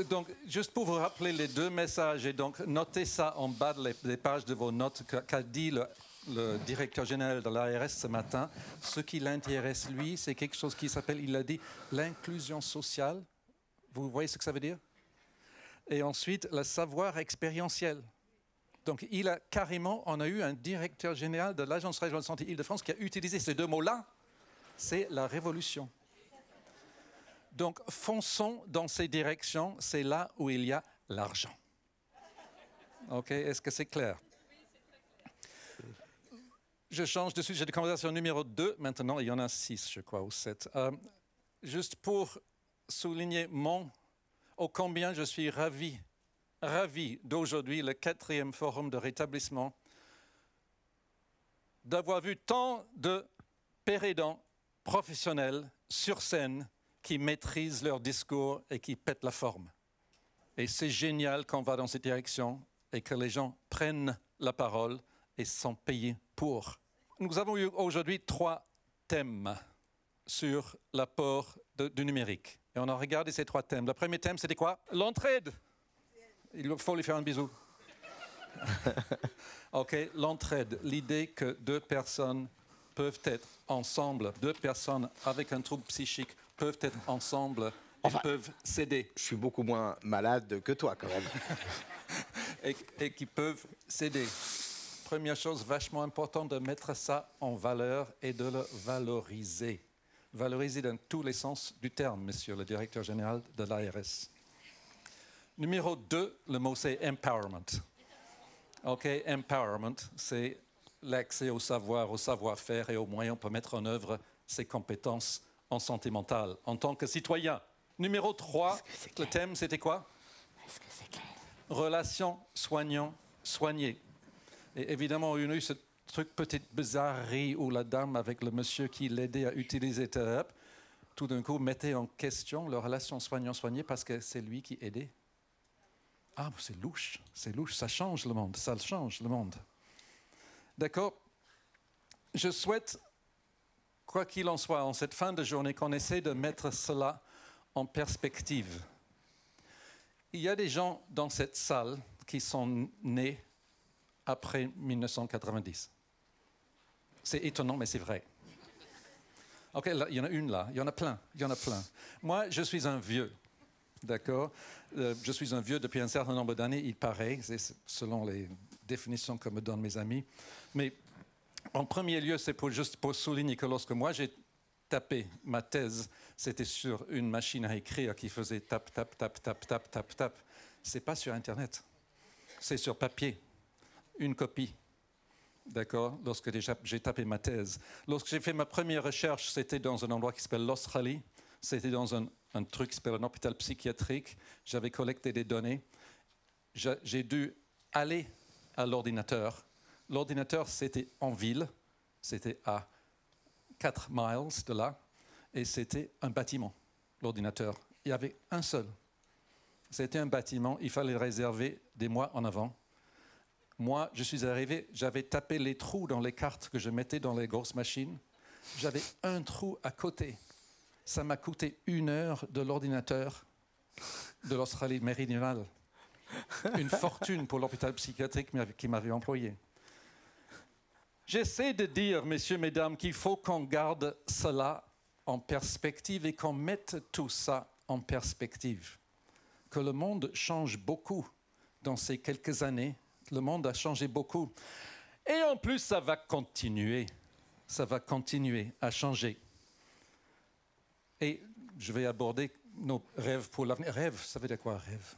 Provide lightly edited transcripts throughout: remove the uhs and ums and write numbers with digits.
Donc, juste pour vous rappeler les deux messages, et donc notez ça en bas des pages de vos notes qu'a dit le directeur général de l'ARS ce matin. Ce qui l'intéresse, lui, c'est quelque chose qui s'appelle, il a dit, l'inclusion sociale. Vous voyez ce que ça veut dire? Et ensuite, le savoir expérientiel. Donc, on a eu un directeur général de l'Agence régionale de santé Île-de-France qui a utilisé ces deux mots-là. C'est la révolution. Donc, fonçons dans ces directions, c'est là où il y a l'argent. OK, est-ce que c'est clair? Je change de sujet de conversation numéro 2. Maintenant, il y en a 6, je crois, ou 7. Juste pour souligner ô combien je suis ravi d'aujourd'hui, le 4e forum de rétablissement, d'avoir vu tant de pères aidants professionnels sur scène qui maîtrisent leur discours et qui pètent la forme. Et c'est génial qu'on va dans cette direction et que les gens prennent la parole et sont payés pour. Nous avons eu aujourd'hui 3 thèmes sur l'apport du numérique. Et on a regardé ces 3 thèmes. Le premier thème, c'était quoi? L'entraide. Il faut lui faire un bisou. OK, l'entraide. L'idée que 2 personnes peuvent être ensemble, 2 personnes avec un trouble psychique peuvent être ensemble et peuvent s'aider. Je suis beaucoup moins malade que toi, quand même. et qui peuvent s'aider. Première chose vachement importante, de mettre ça en valeur et de le valoriser. Valoriser dans tous les sens du terme, monsieur le directeur général de l'ARS. Numéro 2, le mot c'est empowerment. OK, empowerment, c'est l'accès au savoir, au savoir-faire et aux moyens pour mettre en œuvre ses compétences en santé mentale, en tant que citoyen. Numéro 3, le thème, c'était quoi? Est-ce que c'est clair? Relations soignant-soigné. Et évidemment, on a eu ce truc petite bizarrerie où la dame avec le monsieur qui l'aidait à utiliser Thérapie, tout d'un coup mettait en question leur relation soignant-soigné parce que c'est lui qui aidait. Ah, c'est louche, ça change le monde, ça change le monde. D'accord? Je souhaite, quoi qu'il en soit, en cette fin de journée, qu'on essaie de mettre cela en perspective. Il y a des gens dans cette salle qui sont nés après 1990. C'est étonnant, mais c'est vrai. OK, là, il y en a une là, il y en a plein. Moi, je suis un vieux, d'accord? Je suis un vieux depuis un certain nombre d'années, il paraît, c'est selon les définitions que me donnent mes amis. Mais en premier lieu, c'est juste pour souligner que lorsque moi j'ai tapé ma thèse, c'était sur une machine à écrire qui faisait tap, tap, tap, tap, tap, tap, tap. C'est pas sur Internet, c'est sur papier, une copie. D'accord, lorsque j'ai tapé ma thèse. Lorsque j'ai fait ma première recherche, c'était dans un endroit qui s'appelle l'Australie. C'était dans un truc qui s'appelle un hôpital psychiatrique. J'avais collecté des données. J'ai dû aller à l'ordinateur. L'ordinateur, c'était en ville. C'était à 4 miles de là. Et c'était un bâtiment, l'ordinateur. Il y avait un seul. C'était un bâtiment. Il fallait réserver des mois en avant. Moi, je suis arrivé, j'avais tapé les trous dans les cartes que je mettais dans les grosses machines. J'avais un trou à côté. Ça m'a coûté 1 heure de l'ordinateur de l'Australie méridionale. Une fortune pour l'hôpital psychiatrique qui m'avait employé. J'essaie de dire, messieurs, mesdames, qu'il faut qu'on garde cela en perspective et qu'on mette tout ça en perspective. Que le monde change beaucoup dans ces quelques années. Le monde a changé beaucoup. Et en plus, ça va continuer. Ça va continuer à changer. Et je vais aborder nos rêves pour l'avenir. Rêve, ça veut dire quoi, rêve?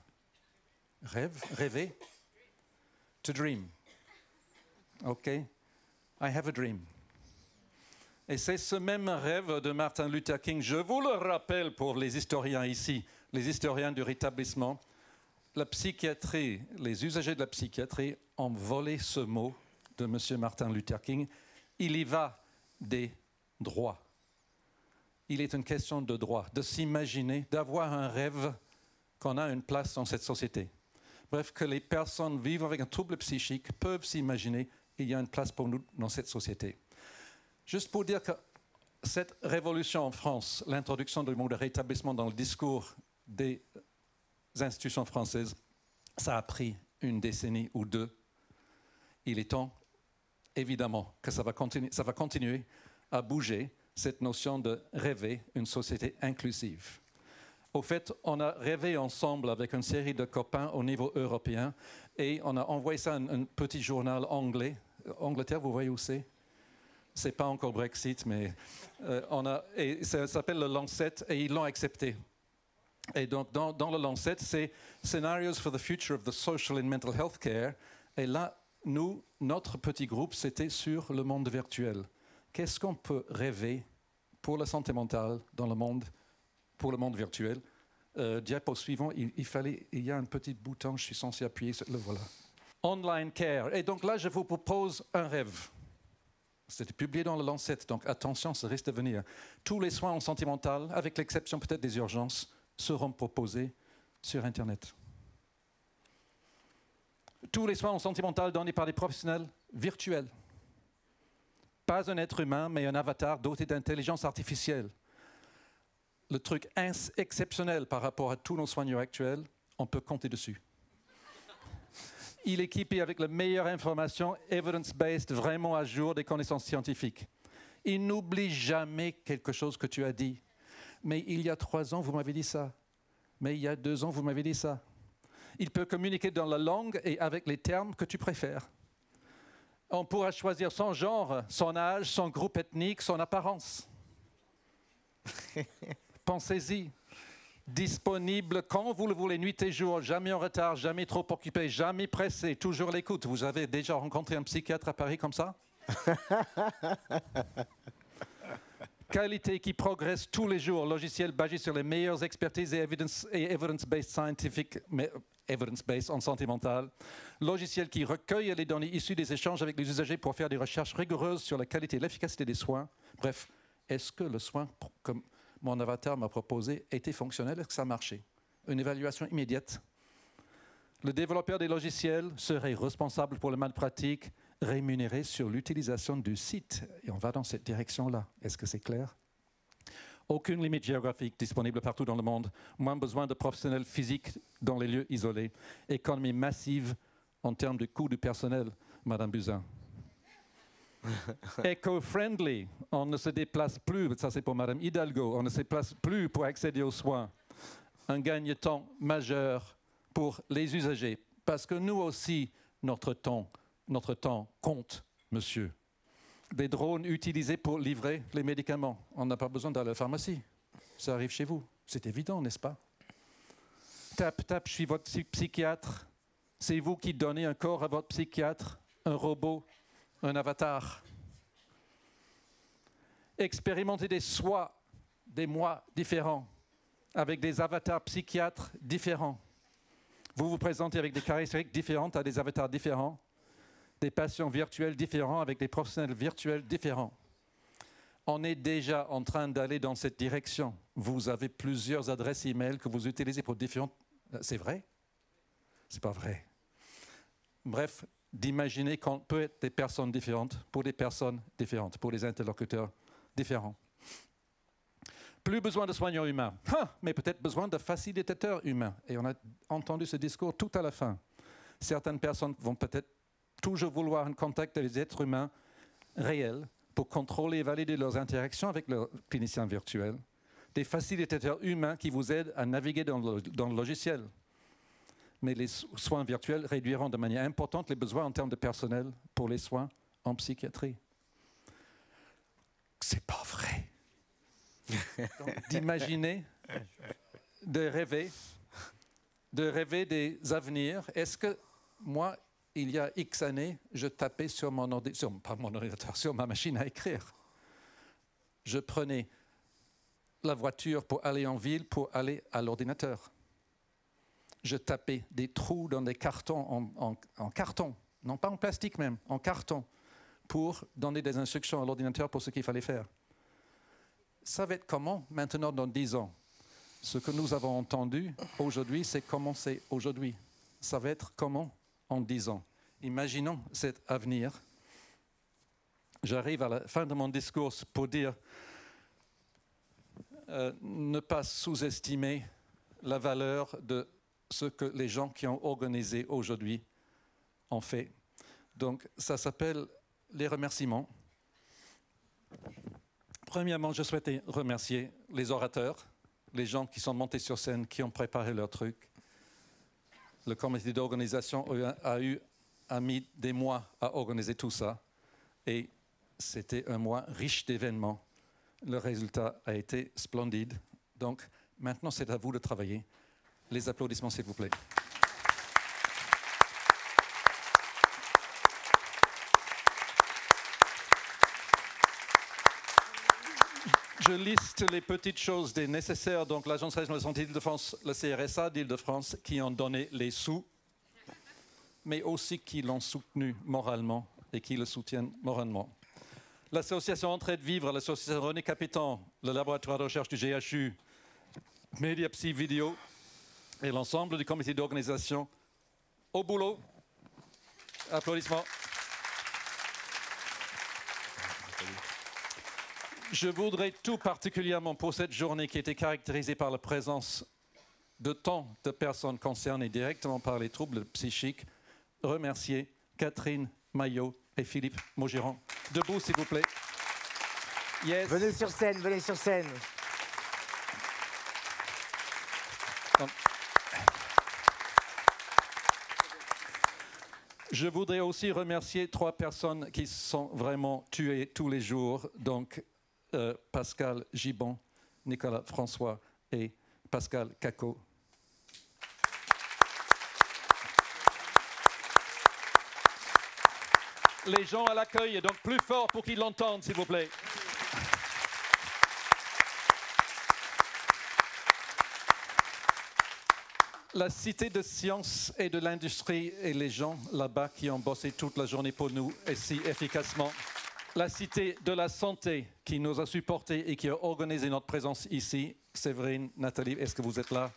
Rêve? Rêver? To dream. OK? I have a dream. Et c'est ce même rêve de Martin Luther King. Je vous le rappelle pour les historiens ici, les historiens du rétablissement. La psychiatrie, les usagers de la psychiatrie ont volé ce mot de M. Martin Luther King. Il y va des droits. Il est une question de droit, de s'imaginer, d'avoir un rêve qu'on a une place dans cette société. Bref, que les personnes vivant avec un trouble psychique peuvent s'imaginer qu'il y a une place pour nous dans cette société. Juste pour dire que cette révolution en France, l'introduction du mot de rétablissement dans le discours des institutions françaises. Ça a pris une décennie ou deux. Il est temps, évidemment, que ça va continuer à bouger, cette notion de rêver une société inclusive. Au fait, on a rêvé ensemble avec une série de copains au niveau européen et on a envoyé ça à un petit journal anglais. Angleterre, vous voyez où c'est? C'est pas encore Brexit, mais et ça s'appelle le Lancet et ils l'ont accepté. Et donc, dans le Lancet, c'est Scenarios for the Future of the Social and Mental Health Care. Et là, notre petit groupe, c'était sur le monde virtuel. Qu'est-ce qu'on peut rêver pour la santé mentale dans le monde, pour le monde virtuel? Diapo suivant, il y a un petit bouton, je suis censé appuyer sur le voilà. Online care. Et donc là, je vous propose un rêve. C'était publié dans le Lancet, donc attention, ça risque de venir. Tous les soins en santé mentale, avec l'exception peut-être des urgences, seront proposés sur Internet. Tous les soins en santé mentale donnés par des professionnels virtuels. Pas un être humain, mais un avatar doté d'intelligence artificielle. Le truc exceptionnel par rapport à tous nos soignants actuels, on peut compter dessus. Il est équipé avec la meilleure information evidence-based, vraiment à jour des connaissances scientifiques. Il n'oublie jamais quelque chose que tu as dit. Mais il y a 3 ans, vous m'avez dit ça. Mais il y a 2 ans, vous m'avez dit ça. Il peut communiquer dans la langue et avec les termes que tu préfères. On pourra choisir son genre, son âge, son groupe ethnique, son apparence. Pensez-y. Disponible quand vous le voulez, nuit et jour, jamais en retard, jamais trop occupé, jamais pressé, toujours l'écoute. Vous avez déjà rencontré un psychiatre à Paris comme ça? Qualité qui progresse tous les jours, logiciel basé sur les meilleures expertises et evidence-based scientifique, mais evidence-based en santé mentale. Logiciel qui recueille les données issues des échanges avec les usagers pour faire des recherches rigoureuses sur la qualité et l'efficacité des soins. Bref, est-ce que le soin, comme mon avatar m'a proposé, était fonctionnel? Est-ce que ça marchait? Une évaluation immédiate. Le développeur des logiciels serait responsable pour le mal pratique, rémunéré sur l'utilisation du site. Et on va dans cette direction-là. Est-ce que c'est clair? Aucune limite géographique disponible partout dans le monde. Moins besoin de professionnels physiques dans les lieux isolés. Économie massive en termes de coût du personnel, Madame Buzyn. Eco-friendly, on ne se déplace plus, ça c'est pour Madame Hidalgo, on ne se déplace plus pour accéder aux soins. Un gagne-temps majeur pour les usagers. Parce que nous aussi, notre temps compte, monsieur. Des drones utilisés pour livrer les médicaments. On n'a pas besoin d'aller à la pharmacie. Ça arrive chez vous. C'est évident, n'est-ce pas? Tap, tap, je suis votre psychiatre. C'est vous qui donnez un corps à votre psychiatre, un robot, un avatar. Expérimentez des soi, des moi différents, avec des avatars psychiatres différents. Vous vous présentez avec des caractéristiques différentes à des avatars différents, des patients virtuels différents avec des professionnels virtuels différents. On est déjà en train d'aller dans cette direction. Vous avez plusieurs adresses e-mail que vous utilisez pour différentes... C'est vrai? C'est pas vrai. Bref, d'imaginer qu'on peut être des personnes différentes pour des personnes différentes, pour des interlocuteurs différents. Plus besoin de soignants humains, mais peut-être besoin de facilitateurs humains. Et on a entendu ce discours tout à la fin. Certaines personnes vont peut-être toujours vouloir un contact avec des êtres humains réels pour contrôler et valider leurs interactions avec leurs cliniciens virtuels. Des facilitateurs humains qui vous aident à naviguer dans le logiciel. Mais les soins virtuels réduiront de manière importante les besoins en termes de personnel pour les soins en psychiatrie. C'est pas vrai. D'imaginer, de rêver des avenirs. Est-ce que moi, il y a X années, je tapais sur mon ordinateur, sur ma machine à écrire. Je prenais la voiture pour aller en ville, pour aller à l'ordinateur. Je tapais des trous dans des cartons, en carton, non pas en plastique même, en carton, pour donner des instructions à l'ordinateur pour ce qu'il fallait faire. Ça va être comment maintenant dans 10 ans? Ce que nous avons entendu aujourd'hui, c'est comment c'est aujourd'hui. Ça va être comment en 10 ans? Imaginons cet avenir. J'arrive à la fin de mon discours pour dire ne pas sous-estimer la valeur de ce que les gens qui ont organisé aujourd'hui ont fait. Donc, ça s'appelle les remerciements. Premièrement, je souhaitais remercier les orateurs, les gens qui sont montés sur scène, qui ont préparé leur truc. Le comité d'organisation a mis des mois à organiser tout ça. Et c'était un mois riche d'événements. Le résultat a été splendide. Donc, maintenant, c'est à vous de travailler. Les applaudissements, s'il vous plaît. Je liste les petites choses des nécessaires. Donc, l'Agence régionale de santé d'Île-de-France, le CRSA d'Île-de-France, qui ont donné les sous, mais aussi qui l'ont soutenu moralement et qui le soutiennent moralement. L'association Entraide Vivre, l'association René Capitan, le laboratoire de recherche du GHU, Mediapsy Vidéo et l'ensemble du comité d'organisation. Au boulot. Applaudissements. Je voudrais tout particulièrement pour cette journée qui était caractérisée par la présence de tant de personnes concernées directement par les troubles psychiques, remercier Catherine Maillot et Philippe Maugiron. Debout, s'il vous plaît. Yes. Venez sur scène, venez sur scène. Donc, je voudrais aussi remercier 3 personnes qui sont vraiment tuées tous les jours. Donc, Pascal Gibon, Nicolas François et Pascal Cacot. Les gens à l'accueil, donc plus fort pour qu'ils l'entendent, s'il vous plaît. La Cité de Sciences et de l'Industrie et les gens là-bas qui ont bossé toute la journée pour nous et si efficacement. La Cité de la Santé qui nous a supportés et qui a organisé notre présence ici. Séverine, Nathalie, est-ce que vous êtes là?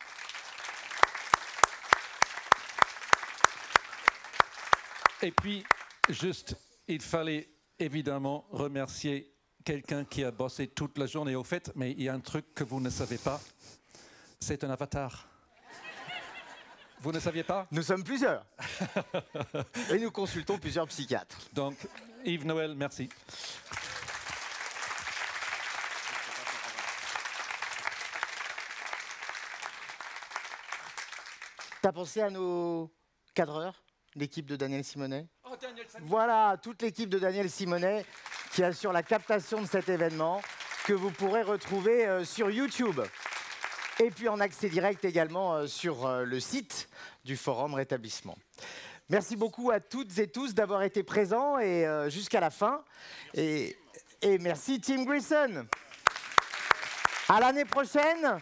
Et puis, juste, il fallait évidemment remercier quelqu'un qui a bossé toute la journée au fait, mais il y a un truc que vous ne savez pas, c'est un avatar. Vous ne saviez pas? Nous sommes plusieurs. Et nous consultons plusieurs psychiatres. Donc, Yves Noël, merci. T'as pensé à nos cadreurs, l'équipe de Daniel Simonet? Voilà, toute l'équipe de Daniel Simonet qui assure la captation de cet événement que vous pourrez retrouver sur YouTube. Et puis en accès direct également sur le site du Forum Rétablissement. Merci beaucoup à toutes et tous d'avoir été présents et jusqu'à la fin. Et merci Team Grayson. À l'année prochaine.